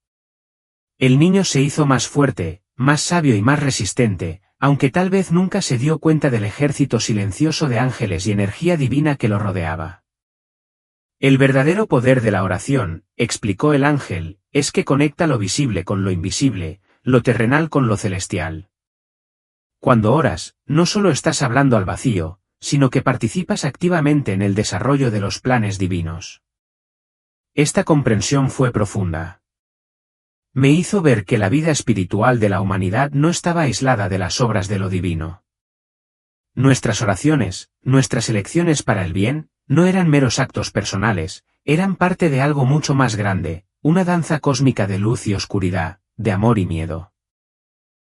El niño se hizo más fuerte, más sabio y más resistente, aunque tal vez nunca se dio cuenta del ejército silencioso de ángeles y energía divina que lo rodeaba. El verdadero poder de la oración, explicó el ángel, es que conecta lo visible con lo invisible, lo terrenal con lo celestial. Cuando oras, no solo estás hablando al vacío, sino que participas activamente en el desarrollo de los planes divinos. Esta comprensión fue profunda. Me hizo ver que la vida espiritual de la humanidad no estaba aislada de las obras de lo divino. Nuestras oraciones, nuestras elecciones para el bien, no eran meros actos personales, eran parte de algo mucho más grande, una danza cósmica de luz y oscuridad, de amor y miedo.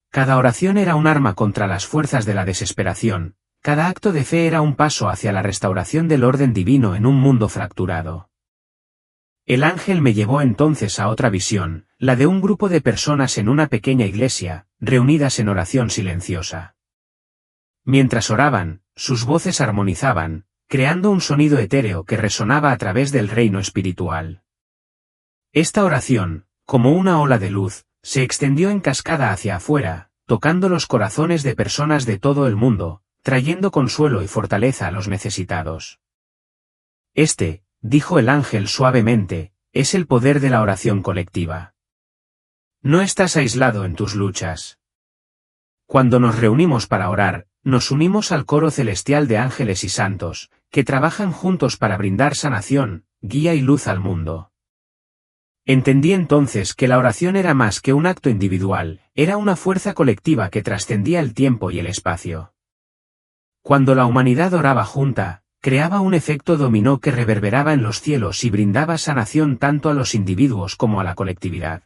Cada oración era un arma contra las fuerzas de la desesperación, cada acto de fe era un paso hacia la restauración del orden divino en un mundo fracturado. El ángel me llevó entonces a otra visión, la de un grupo de personas en una pequeña iglesia, reunidas en oración silenciosa. Mientras oraban, sus voces armonizaban, creando un sonido etéreo que resonaba a través del reino espiritual. Esta oración, como una ola de luz, se extendió en cascada hacia afuera, tocando los corazones de personas de todo el mundo, trayendo consuelo y fortaleza a los necesitados. Dijo el ángel suavemente, es el poder de la oración colectiva. No estás aislado en tus luchas. Cuando nos reunimos para orar, nos unimos al coro celestial de ángeles y santos, que trabajan juntos para brindar sanación, guía y luz al mundo. Entendí entonces que la oración era más que un acto individual, era una fuerza colectiva que trascendía el tiempo y el espacio. Cuando la humanidad oraba junta, creaba un efecto dominó que reverberaba en los cielos y brindaba sanación tanto a los individuos como a la colectividad.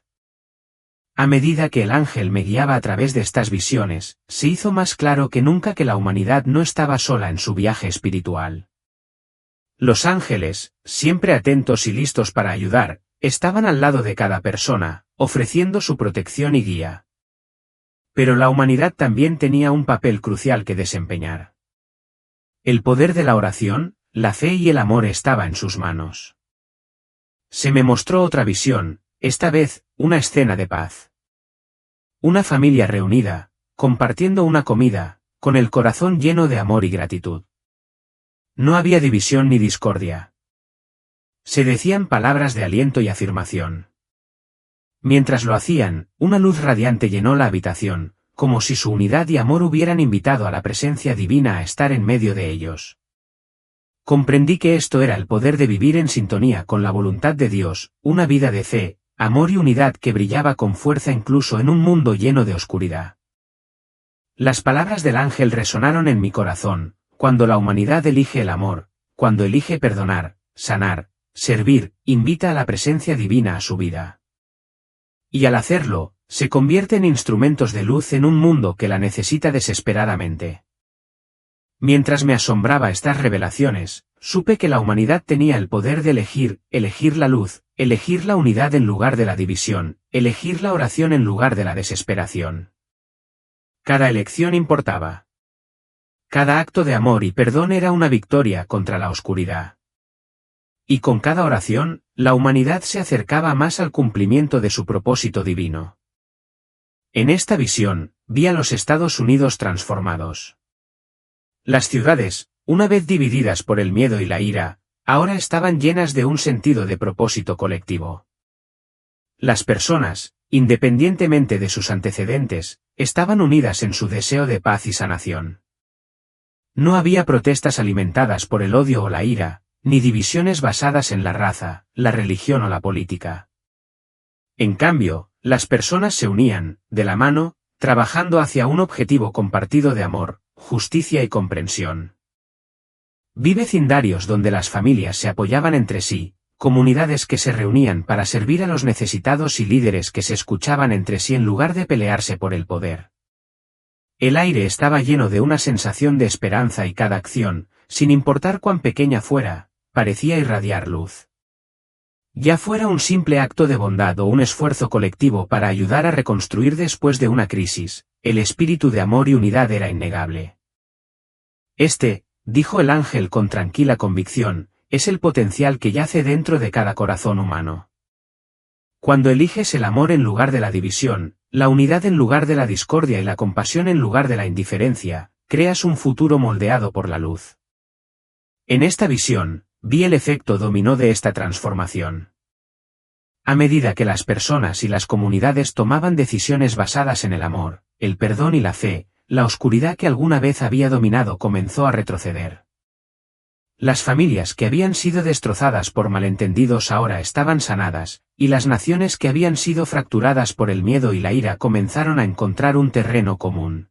A medida que el ángel me guiaba a través de estas visiones, se hizo más claro que nunca que la humanidad no estaba sola en su viaje espiritual. Los ángeles, siempre atentos y listos para ayudar, estaban al lado de cada persona, ofreciendo su protección y guía. Pero la humanidad también tenía un papel crucial que desempeñar. El poder de la oración, la fe y el amor estaba en sus manos. Se me mostró otra visión, esta vez, una escena de paz. Una familia reunida, compartiendo una comida, con el corazón lleno de amor y gratitud. No había división ni discordia. Se decían palabras de aliento y afirmación. Mientras lo hacían, una luz radiante llenó la habitación, como si su unidad y amor hubieran invitado a la presencia divina a estar en medio de ellos. Comprendí que esto era el poder de vivir en sintonía con la voluntad de Dios, una vida de fe, amor y unidad que brillaba con fuerza incluso en un mundo lleno de oscuridad. Las palabras del ángel resonaron en mi corazón, cuando la humanidad elige el amor, cuando elige perdonar, sanar, servir, invita a la presencia divina a su vida. Y al hacerlo, se convierte en instrumentos de luz en un mundo que la necesita desesperadamente. Mientras me asombraba estas revelaciones, supe que la humanidad tenía el poder de elegir la luz, elegir la unidad en lugar de la división, elegir la oración en lugar de la desesperación. Cada elección importaba. Cada acto de amor y perdón era una victoria contra la oscuridad. Y con cada oración, la humanidad se acercaba más al cumplimiento de su propósito divino. En esta visión, vi a los Estados Unidos transformados. Las ciudades, una vez divididas por el miedo y la ira, ahora estaban llenas de un sentido de propósito colectivo. Las personas, independientemente de sus antecedentes, estaban unidas en su deseo de paz y sanación. No había protestas alimentadas por el odio o la ira, ni divisiones basadas en la raza, la religión o la política. En cambio, las personas se unían, de la mano, trabajando hacia un objetivo compartido de amor, justicia y comprensión. Vi vecindarios donde las familias se apoyaban entre sí, comunidades que se reunían para servir a los necesitados y líderes que se escuchaban entre sí en lugar de pelearse por el poder. El aire estaba lleno de una sensación de esperanza y cada acción, sin importar cuán pequeña fuera, parecía irradiar luz. Ya fuera un simple acto de bondad o un esfuerzo colectivo para ayudar a reconstruir después de una crisis, el espíritu de amor y unidad era innegable. Dijo el ángel con tranquila convicción, es el potencial que yace dentro de cada corazón humano. Cuando eliges el amor en lugar de la división, La unidad en lugar de la discordia y la compasión en lugar de la indiferencia, creas un futuro moldeado por la luz. En esta visión, vi el efecto dominó de esta transformación. A medida que las personas y las comunidades tomaban decisiones basadas en el amor, el perdón y la fe, la oscuridad que alguna vez había dominado comenzó a retroceder. Las familias que habían sido destrozadas por malentendidos ahora estaban sanadas, y las naciones que habían sido fracturadas por el miedo y la ira comenzaron a encontrar un terreno común.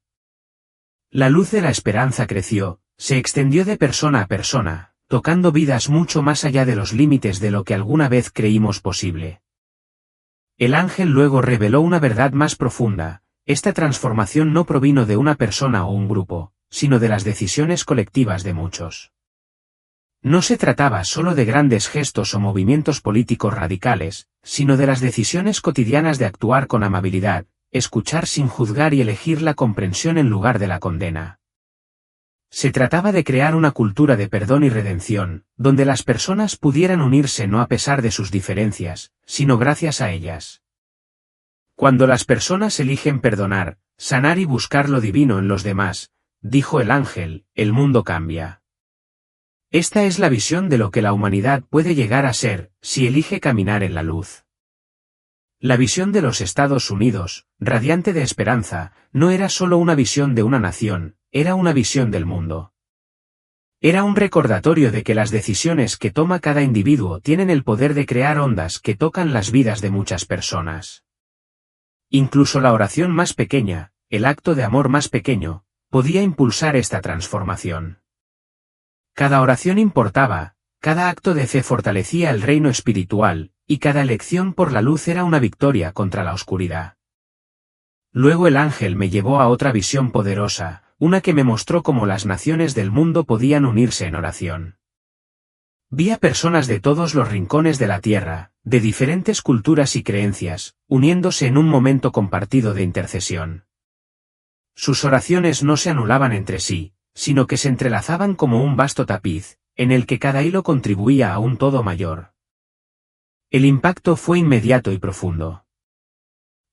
La luz de la esperanza creció, se extendió de persona a persona, tocando vidas mucho más allá de los límites de lo que alguna vez creímos posible. El ángel luego reveló una verdad más profunda: esta transformación no provino de una persona o un grupo, sino de las decisiones colectivas de muchos. No se trataba solo de grandes gestos o movimientos políticos radicales, sino de las decisiones cotidianas de actuar con amabilidad, escuchar sin juzgar y elegir la comprensión en lugar de la condena. Se trataba de crear una cultura de perdón y redención, donde las personas pudieran unirse no a pesar de sus diferencias, sino gracias a ellas. Cuando las personas eligen perdonar, sanar y buscar lo divino en los demás, dijo el ángel, el mundo cambia. Esta es la visión de lo que la humanidad puede llegar a ser, si elige caminar en la luz. La visión de los Estados Unidos, radiante de esperanza, no era solo una visión de una nación, era una visión del mundo. Era un recordatorio de que las decisiones que toma cada individuo tienen el poder de crear ondas que tocan las vidas de muchas personas. Incluso la oración más pequeña, el acto de amor más pequeño, podía impulsar esta transformación. Cada oración importaba, cada acto de fe fortalecía el reino espiritual, y cada elección por la luz era una victoria contra la oscuridad. Luego el ángel me llevó a otra visión poderosa, una que me mostró cómo las naciones del mundo podían unirse en oración. Vi a personas de todos los rincones de la tierra, de diferentes culturas y creencias, uniéndose en un momento compartido de intercesión. Sus oraciones no se anulaban entre sí, sino que se entrelazaban como un vasto tapiz, en el que cada hilo contribuía a un todo mayor. El impacto fue inmediato y profundo.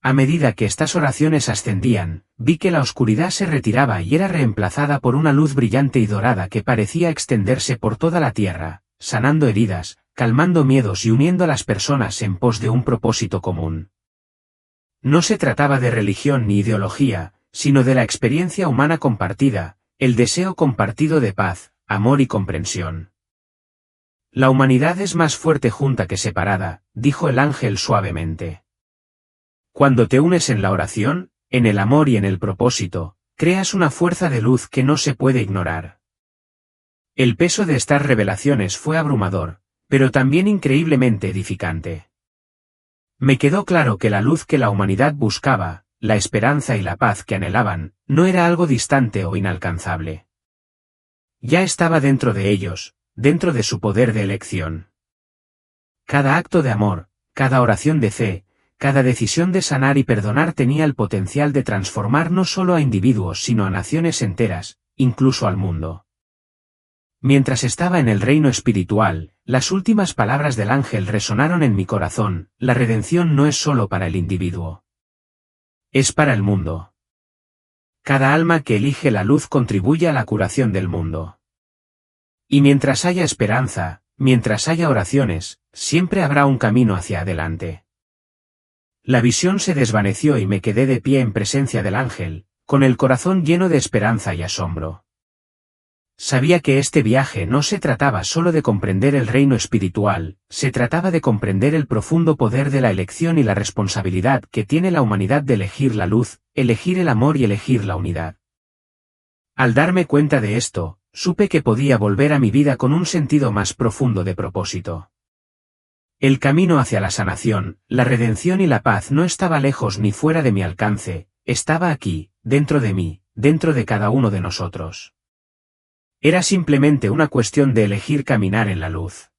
A medida que estas oraciones ascendían, vi que la oscuridad se retiraba y era reemplazada por una luz brillante y dorada que parecía extenderse por toda la tierra, sanando heridas, calmando miedos y uniendo a las personas en pos de un propósito común. No se trataba de religión ni ideología, sino de la experiencia humana compartida, el deseo compartido de paz, amor y comprensión. La humanidad es más fuerte junta que separada, dijo el ángel suavemente. Cuando te unes en la oración, en el amor y en el propósito, creas una fuerza de luz que no se puede ignorar. El peso de estas revelaciones fue abrumador, pero también increíblemente edificante. Me quedó claro que la luz que la humanidad buscaba, la esperanza y la paz que anhelaban, no era algo distante o inalcanzable. Ya estaba dentro de ellos, dentro de su poder de elección. Cada acto de amor, cada oración de fe, cada decisión de sanar y perdonar tenía el potencial de transformar no solo a individuos sino a naciones enteras, incluso al mundo. Mientras estaba en el reino espiritual, las últimas palabras del ángel resonaron en mi corazón: la redención no es solo para el individuo. Es para el mundo. Cada alma que elige la luz contribuye a la curación del mundo. Y mientras haya esperanza, mientras haya oraciones, siempre habrá un camino hacia adelante. La visión se desvaneció y me quedé de pie en presencia del ángel, con el corazón lleno de esperanza y asombro. Sabía que este viaje no se trataba solo de comprender el reino espiritual, se trataba de comprender el profundo poder de la elección y la responsabilidad que tiene la humanidad de elegir la luz, elegir el amor y elegir la unidad. Al darme cuenta de esto, supe que podía volver a mi vida con un sentido más profundo de propósito. El camino hacia la sanación, la redención y la paz no estaba lejos ni fuera de mi alcance, estaba aquí, dentro de mí, dentro de cada uno de nosotros. Era simplemente una cuestión de elegir caminar en la luz.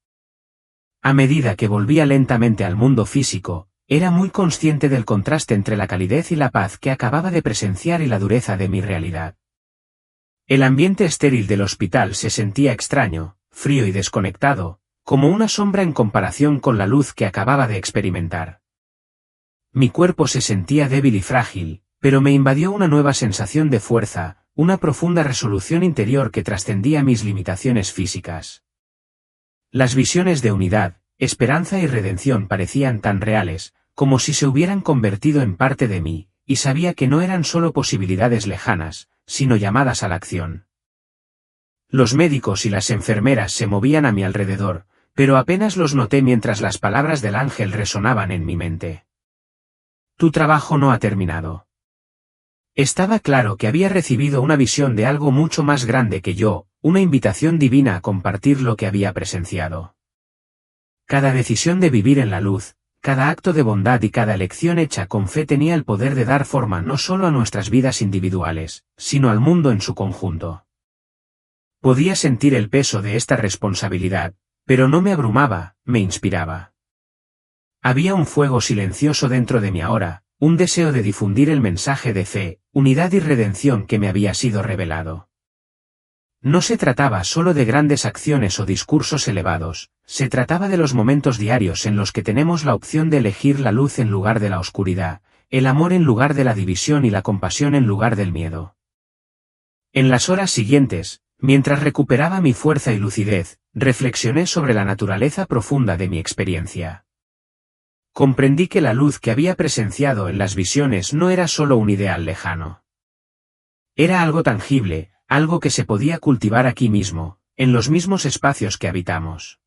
A medida que volvía lentamente al mundo físico, era muy consciente del contraste entre la calidez y la paz que acababa de presenciar y la dureza de mi realidad. El ambiente estéril del hospital se sentía extraño, frío y desconectado, como una sombra en comparación con la luz que acababa de experimentar. Mi cuerpo se sentía débil y frágil, pero me invadió una nueva sensación de fuerza, una profunda resolución interior que trascendía mis limitaciones físicas. Las visiones de unidad, esperanza y redención parecían tan reales, como si se hubieran convertido en parte de mí, y sabía que no eran solo posibilidades lejanas, sino llamadas a la acción. Los médicos y las enfermeras se movían a mi alrededor, pero apenas los noté mientras las palabras del ángel resonaban en mi mente. Tu trabajo no ha terminado. Estaba claro que había recibido una visión de algo mucho más grande que yo, una invitación divina a compartir lo que había presenciado. Cada decisión de vivir en la luz, cada acto de bondad y cada elección hecha con fe tenía el poder de dar forma no solo a nuestras vidas individuales, sino al mundo en su conjunto. Podía sentir el peso de esta responsabilidad, pero no me abrumaba, me inspiraba. Había un fuego silencioso dentro de mí ahora, un deseo de difundir el mensaje de fe, unidad y redención que me había sido revelado. No se trataba solo de grandes acciones o discursos elevados, se trataba de los momentos diarios en los que tenemos la opción de elegir la luz en lugar de la oscuridad, el amor en lugar de la división y la compasión en lugar del miedo. En las horas siguientes, mientras recuperaba mi fuerza y lucidez, reflexioné sobre la naturaleza profunda de mi experiencia. Comprendí que la luz que había presenciado en las visiones no era solo un ideal lejano. Era algo tangible, algo que se podía cultivar aquí mismo, en los mismos espacios que habitamos.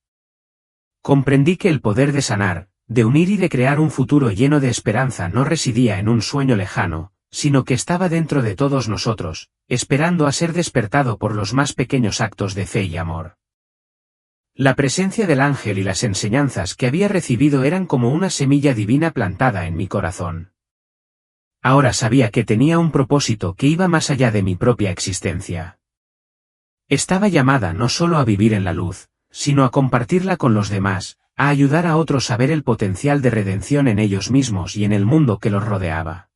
Comprendí que el poder de sanar, de unir y de crear un futuro lleno de esperanza no residía en un sueño lejano, sino que estaba dentro de todos nosotros, esperando a ser despertado por los más pequeños actos de fe y amor. La presencia del ángel y las enseñanzas que había recibido eran como una semilla divina plantada en mi corazón. Ahora sabía que tenía un propósito que iba más allá de mi propia existencia. Estaba llamada no solo a vivir en la luz, sino a compartirla con los demás, a ayudar a otros a ver el potencial de redención en ellos mismos y en el mundo que los rodeaba.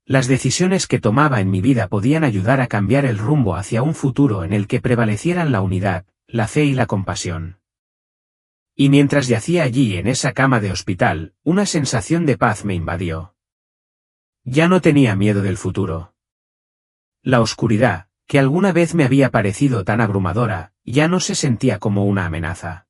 Las decisiones que tomaba en mi vida podían ayudar a cambiar el rumbo hacia un futuro en el que prevalecieran la unidad, la fe y la compasión. Y mientras yacía allí en esa cama de hospital, una sensación de paz me invadió. Ya no tenía miedo del futuro. La oscuridad, que alguna vez me había parecido tan abrumadora, ya no se sentía como una amenaza.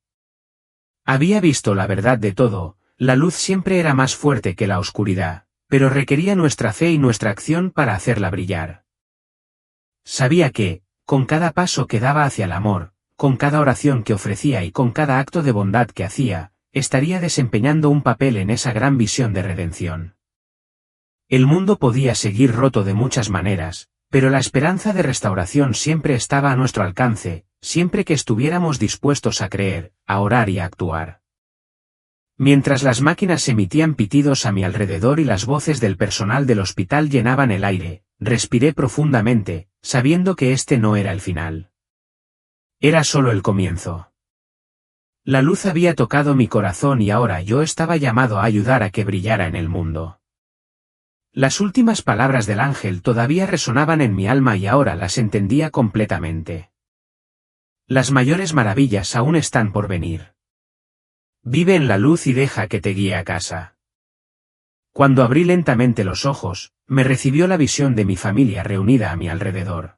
Había visto la verdad de todo, la luz siempre era más fuerte que la oscuridad, pero requería nuestra fe y nuestra acción para hacerla brillar. Sabía que, con cada paso que daba hacia el amor, con cada oración que ofrecía y con cada acto de bondad que hacía, estaría desempeñando un papel en esa gran visión de redención. El mundo podía seguir roto de muchas maneras, pero la esperanza de restauración siempre estaba a nuestro alcance, siempre que estuviéramos dispuestos a creer, a orar y a actuar. Mientras las máquinas emitían pitidos a mi alrededor y las voces del personal del hospital llenaban el aire, respiré profundamente, sabiendo que este no era el final. Era solo el comienzo. La luz había tocado mi corazón y ahora yo estaba llamado a ayudar a que brillara en el mundo. Las últimas palabras del ángel todavía resonaban en mi alma y ahora las entendía completamente. Las mayores maravillas aún están por venir. Vive en la luz y deja que te guíe a casa. Cuando abrí lentamente los ojos, me recibió la visión de mi familia reunida a mi alrededor.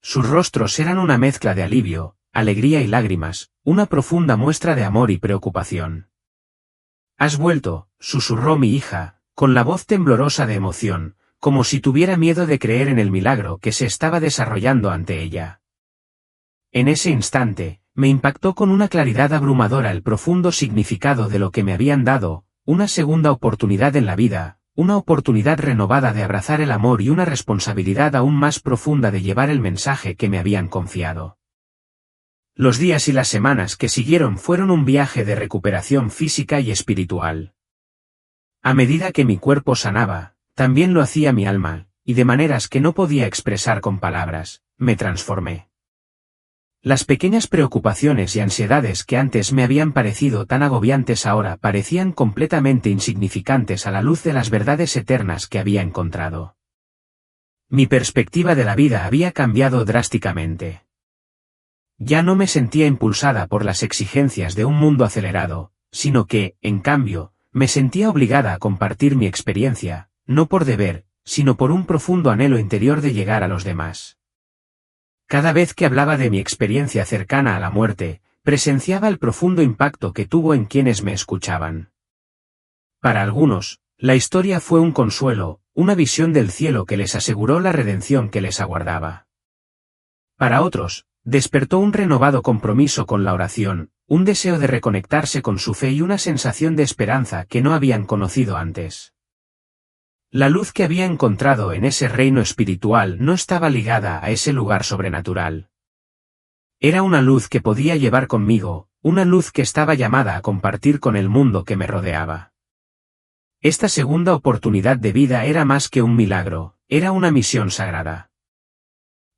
Sus rostros eran una mezcla de alivio, alegría y lágrimas, una profunda muestra de amor y preocupación. «Has vuelto», susurró mi hija, con la voz temblorosa de emoción, como si tuviera miedo de creer en el milagro que se estaba desarrollando ante ella. En ese instante, me impactó con una claridad abrumadora el profundo significado de lo que me habían dado, una segunda oportunidad en la vida, una oportunidad renovada de abrazar el amor y una responsabilidad aún más profunda de llevar el mensaje que me habían confiado. Los días y las semanas que siguieron fueron un viaje de recuperación física y espiritual. A medida que mi cuerpo sanaba, también lo hacía mi alma, y de maneras que no podía expresar con palabras, me transformé. Las pequeñas preocupaciones y ansiedades que antes me habían parecido tan agobiantes ahora parecían completamente insignificantes a la luz de las verdades eternas que había encontrado. Mi perspectiva de la vida había cambiado drásticamente. Ya no me sentía impulsada por las exigencias de un mundo acelerado, sino que, en cambio, Me sentía obligada a compartir mi experiencia, no por deber, sino por un profundo anhelo interior de llegar a los demás. Cada vez que hablaba de mi experiencia cercana a la muerte, presenciaba el profundo impacto que tuvo en quienes me escuchaban. Para algunos, la historia fue un consuelo, una visión del cielo que les aseguró la redención que les aguardaba. Para otros, despertó un renovado compromiso con la oración, un deseo de reconectarse con su fe y una sensación de esperanza que no habían conocido antes. La luz que había encontrado en ese reino espiritual no estaba ligada a ese lugar sobrenatural. Era una luz que podía llevar conmigo, una luz que estaba llamada a compartir con el mundo que me rodeaba. Esta segunda oportunidad de vida era más que un milagro, era una misión sagrada.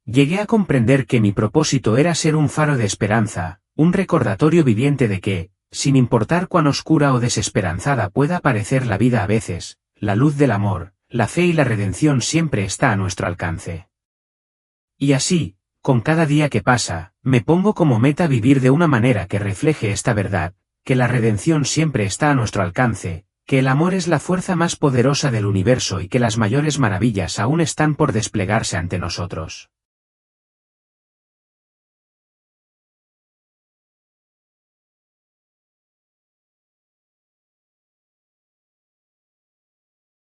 Llegué a comprender que mi propósito era ser un faro de esperanza, un recordatorio viviente de que, sin importar cuán oscura o desesperanzada pueda parecer la vida a veces, la luz del amor, la fe y la redención siempre está a nuestro alcance. Y así, con cada día que pasa, me pongo como meta vivir de una manera que refleje esta verdad, que la redención siempre está a nuestro alcance, que el amor es la fuerza más poderosa del universo y que las mayores maravillas aún están por desplegarse ante nosotros.